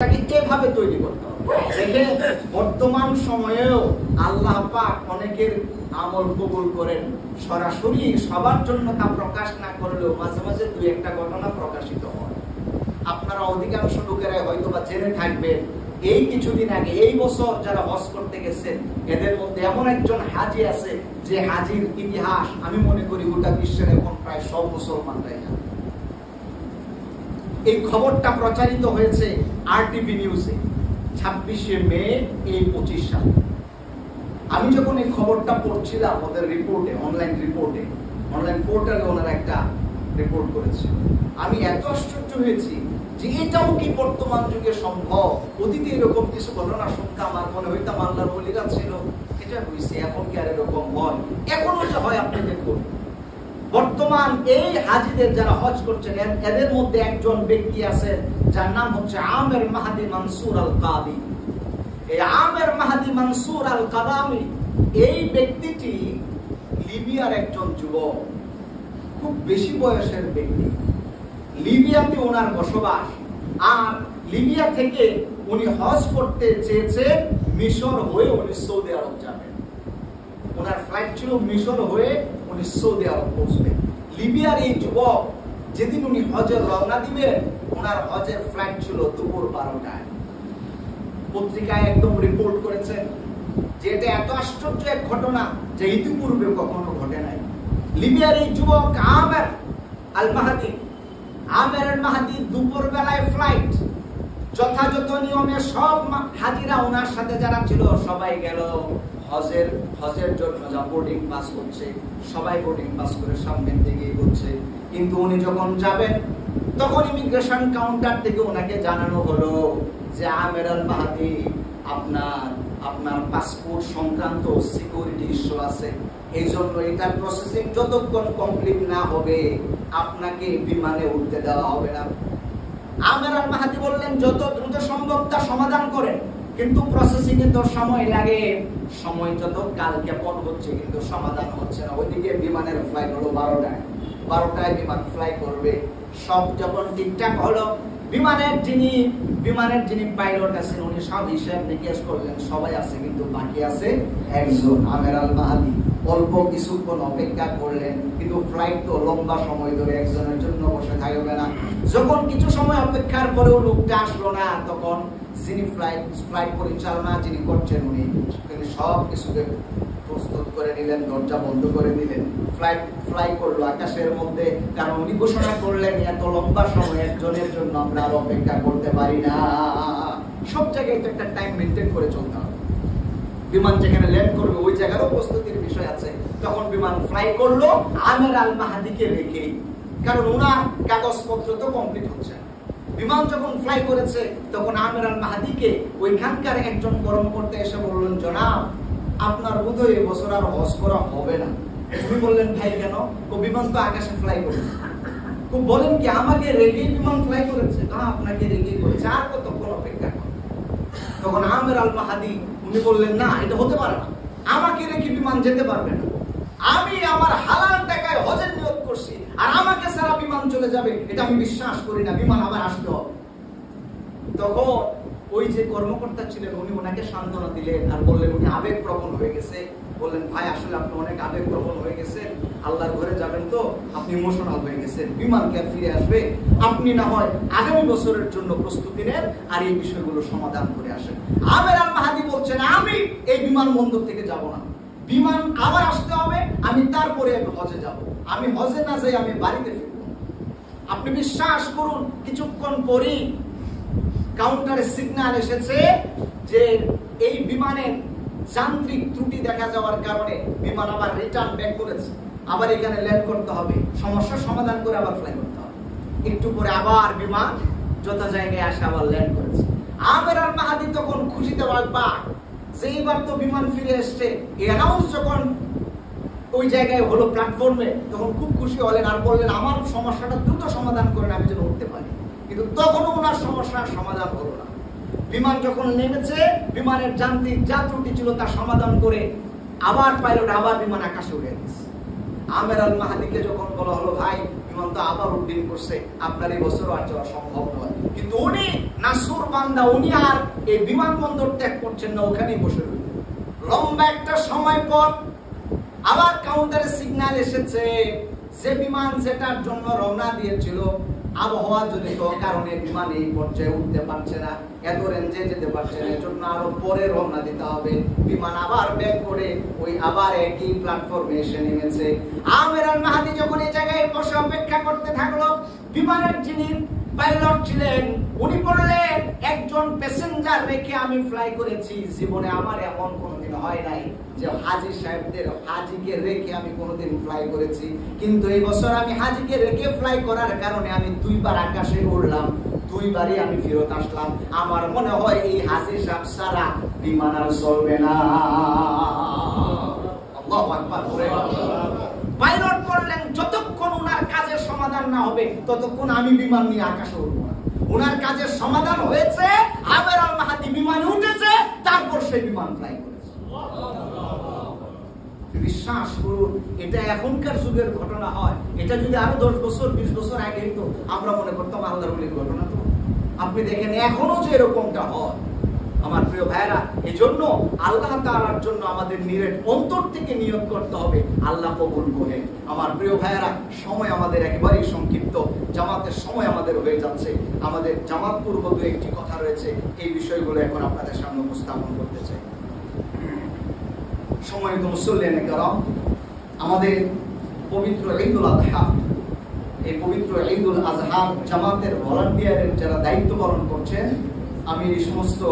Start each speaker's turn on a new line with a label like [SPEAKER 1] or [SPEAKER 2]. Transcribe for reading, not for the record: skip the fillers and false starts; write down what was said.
[SPEAKER 1] এভাবে তৈরি করতে হবে। দেখেন বর্তমান সময়েও আল্লাহ পাক অনেকের আমল কবুল করেন, সরাসরি সবার জন্য তা প্রকাশ না করলেও মাঝে মাঝে দুই একটা ঘটনা প্রকাশিত হয়। আপনারা অধিকাংশ লোকেরাই হয়তো বা জেনে থাকবেন, এই কিছুদিন আগে এই বছর যারা হজ করতে গেছেন এদের মধ্যে এমন একজন হাজি আছে যে হাজির ইতিহাস আমি মনে করি গোটা বিশ্বের এখন প্রায় সব মুসলমানরাই জানে। এই খবরটা প্রচারিত হয়েছে RTV নিউজে 26শে মে এই 25 সালে। আমি যখন এই খবরটা পড়ছিলাম ওদের রিপোর্টে, অনলাইন পোর্টালে ওনারা একটা রিপোর্ট করেছিল, আমি এত আশ্চর্য হয়েছি যে এটাও কি বর্তমান যুগে সম্ভব। অতীতে এরকম কিছু ঘটনা শুনতাম আর মনে হইতাম আল্লাহর ওলিরা ছিল, এটা হয়েছে, এখন কি আর এরকম হয়? এখনো যে হয় আপনি দেখুন, বর্তমান এই হাজিদের যারা হজ করছেন এদের মধ্যে একজন ব্যক্তি আছে যার নাম হচ্ছে আমের মাহাদি মানসুর আল কাদি। এই আমের মাহাদি মানসুর আল কাদামি, এই ব্যক্তিটি লিবিয়ার একজন যুবক, খুব বেশি বয়সের ব্যক্তি। লিবিয়াতে ওনার বসবাস, আর লিবিয়া থেকে উনি হজ করতে চেয়েছে মিশর হয়ে উনি সৌদি আরব যাবেন। ওনার ফ্লাইট ছিল মিশর হয়ে উনি সৌদি আরব পৌঁছবেন। লিবিয়ার এই যুবক যেদিন উনি হজের রওনা দিবেন, ওনার হজের ফ্লাইট ছিল দুপুর 12টায়। পত্রিকায় একদম রিপোর্ট করেছেন যে এটা এত আশ্চর্য এক ঘটনা যে ইতিপূর্বে কখনো ঘটে নাই। লিবিয়ার এই যুবক আমের আল মাহাদি দুপুর বেলায় ফ্লাইট, যথাযথ নিয়মে সব হাজিরা ওনার সাথে যারা ছিল সবাই গেল হজের জন্য, যা বোর্ডিং পাস করছে সবাই বোর্ডিং পাস করে সামনের দিকে এগোচ্ছে। কিন্তু উনি যখন যাবেন তখন ইমিগ্রেশন কাউন্টার থেকে ওনাকে জানানো হলো যে আমের আল মাহাদি, আপনার পাসপোর্ট সংক্রান্ত সিকিউরিটি ইস্যু আছে, এই জন্য এটার প্রসেসিং যতক্ষণ কমপ্লিট না হবে আপনাকে বিমানে উঠতে দেওয়া হবে না। আমের আল মাহাদি বললেন যত দ্রুত সম্ভব তা সমাধান করেন, কিন্তু প্রসেসিং এ তো সময় লাগে, সময় যত কালকে পর হচ্ছে কিন্তু সমাধান হচ্ছে না। ওইদিকে বিমানের ফ্লাইট হলো 12টায় বিমান ফ্লাই করবে। সব যখন ঠিকঠাক হলো, বিমানের যিনি পাইলট আছেন উনি সব হিসাব নিকেশ করলেন, সবাই আছে কিন্তু বাকি আছে একজন, আমের আল মাহাদি। অল্প কিছুক্ষণ অপেক্ষা করলেন, কিন্তু ফ্লাইট তো লম্বা সময় ধরে একজনের জন্য বসে থাকবে না। যখন কিছু সময় অপেক্ষার পরেও লোকটা আসলো না, তখন যিনি ফ্লাইট পরিচালনা যিনি করছেন তিনি সব কিছুকে প্রস্তুত করে নিলেন, দরজা বন্ধ করে দিলেন, ফ্লাই করলো আকাশের মধ্যে। কারণ উনি ঘোষণা করলেন এত লম্বা সময় একজনের জন্য আমরা আর অপেক্ষা করতে পারি না। সব জায়গায় তো একটা টাইম মেনটেন করে চলতে হবে। বিমান যেখানে ল্যান্ড করবে ওই জায়গারও প্রস্তুতির বিষয় আছে। তখন বিমান ফ্লাই করলো আমের আল মাহাদিকে রেখেই, কারণ ওনার কাগজপত্র তো কমপ্লিট হচ্ছে। বিমান যখন ফ্লাই করেছে তখন আমের আল মাহাদিকে ওইখানকার একজন কর্মকর্তা এসে বললেন, জনাব আপনার বোধহয় এবছর আর হজ করা হবে না। উনি বললেন ভাই কেন? ও বিমান তো আকাশে ফ্লাই করেছে। বলেন কি আমাকে রেখেই বিমান ফ্লাই করেছে? না, আপনাকে রেখেই করেছে, আর কতক্ষণ অপেক্ষা করে? তখন আমের আল মাহাদি উনি বললেন না, এটা হতে পারে না, আমাকে রেখে বিমান যেতে পারবে না। আমি আমার হালাল টাকায় হজের নিয়ত করছি, আর আমাকে সারা বিমান চলে যাবে এটা আমি বিশ্বাস করি না, বিমান আবার আসতে হবে। তখন ওই যে কর্মকর্তা ছিলেন উনি ওনাকে সান্ত্বনা দিলেন আর বললেন, উনি আবেগপ্রবণ হয়ে গেছে, বললেন ভাই আসলে আপনি অনেক আবেগপ্রবণ হয়ে গেছেন, আল্লাহর ঘরে যাবেন তো আপনি ইমোশনাল হয়ে গেছেন, বিমান কে ফিরে আসবে, আপনি না হয় আগামী বছরের জন্য প্রস্তুতি নেন আর এই বিষয়গুলো সমাধান করে আসেন। আমের আল মাহাদি বলছেন আমি এই বিমানবন্দর থেকে যাব না, বিমান আবার আসতে হবে, আমি তারপরে হজে যাব, আমি হজে না যাই আমি বাড়িতে ফিরব। আপনি বিশ্বাস করুন কিছুক্ষণ পরেই কাউন্টারে সিগন্যাল এসেছে যে এই বিমানের যান্ত্রিক ত্রুটি দেখা যাওয়ার কারণে বিমান আবার রিটার্ন ব্যাক করেছে, আবার এখানে ল্যান্ড করতে হবে, সমস্যার সমাধান করে আবার ফ্লাই করতে হবে। একটু পরে আবার বিমান যথা জায়গায় আসে আবার ল্যান্ড করেছে। আমের আল মাহাদি তখন খুশিতে বাগবাগ যে এইবার তো বিমান ফিরে এসছে। অ্যানাউন্স যখন ওই জায়গায় হলো প্ল্যাটফর্মে, তখন খুব খুশি হলেন আর বললেন আমার সমস্যাটা দ্রুত সমাধান করেন আমি যেন উঠতে পারি। কিন্তু তখনও ওনার সমস্যার সমাধান হলো না। বিমান যখন নেমেছে, বিমানের যান্ত্রিক যা ত্রুটি ছিল তা সমাধান করে আবার পাইলট আবার বিমান আকাশে উড়ে গেছে। আমের আল মাহাদিকে যখন বলা হলো ভাই বিমান তো আবার উড্ডীন করছে, আপনার এই বছর আর যাওয়া সম্ভব নয়। কিন্তু উনি নাসুর বান্দা, উনি আর এই বিমানবন্দর ত্যাগ করছেন না, ওখানেই বসে রইলেন। লম্বা একটা সময় পর আবার কাউন্টারে সিগন্যাল এসেছে, যে বিমান যেটার জন্য রওনা দিয়েছিল আবহাওয়া জনিত কারণে বিমান এই পর্যায়ে উঠতে পারছে না, এত রেঞ্জে যেতে পারছে না, এজন্য আরো পরে রওনা দিতে হবে। বিমান আবার ব্যাক করে ওই আবার একই প্ল্যাটফর্মে এসে নেমেছে। আমের আল মাহাদি যখন এই জায়গায় বসে অপেক্ষা করতে থাকলো, বিমানের যিনি পাইলট ছিলেন উনি বললেন, একজন প্যাসেঞ্জার রেখে আমি ফ্লাই করেছি, জীবনে আমার এমন কোনোদিন হয় নাই যে হাজী সাহেবদের হাজীকে রেখে আমি কোনোদিন ফ্লাই করেছি, কিন্তু এই বছর আমি হাজীকে রেখে ফ্লাই করার কারণে আমি 2 বার আকাশে উড়লাম, 2 বারই আমি ফেরত আসলাম। আমার মনে হয় এই হাজী সাহেব ছাড়া বিমান আর চলবে না। আল্লাহু আকবার। পাইলট বললেন, যতক্ষণ ওনার কাজের সমাধান না হবে ততক্ষণ আমি বিমান নিয়ে আকাশে উড়বো না। ওনার কাজের সমাধান হয়েছে, আমের আল মাহাদি বিমানে উঠেছে, তারপর সেই বিমান ফ্লাই করেছে। বিশ্বাস করুন, এটা এখনকার যুগের ঘটনা হয়। এটা যদি আরো 10 বছর 20 বছর আগে হতো, আমরা মনে করতাম আল্লাহর ওলির ঘটনা। তো আপনি দেখেন এখনো যে এরকমটা হয়। আমার প্রিয় ভাইরা, এজন্য আল্লাহ তাআলার জন্য আমাদের নিরেট অন্তর থেকে নিয়ত করতে হবে, আল্লাহ কবুল করেন। আমার প্রিয় ভাইরা, সময় আমাদের একেবারেই সংক্ষিপ্ত, জামাতের সময় আমাদের হয়ে যাচ্ছে। আমাদের জামাত পূর্ব 2-1টি কথা রয়েছে, এই বিষয়গুলো এখন আপনাদের সামনে উপস্থাপন করতে চাই। সম্মানিত মুসল্লিয়ানে কেরাম, আমাদের পবিত্র ঈদুল আযহা, এই পবিত্র ঈদুল আযহা জামাতের ভলান্টিয়ারের যারা দায়িত্ব পালন করছেন, আমি এই সমস্ত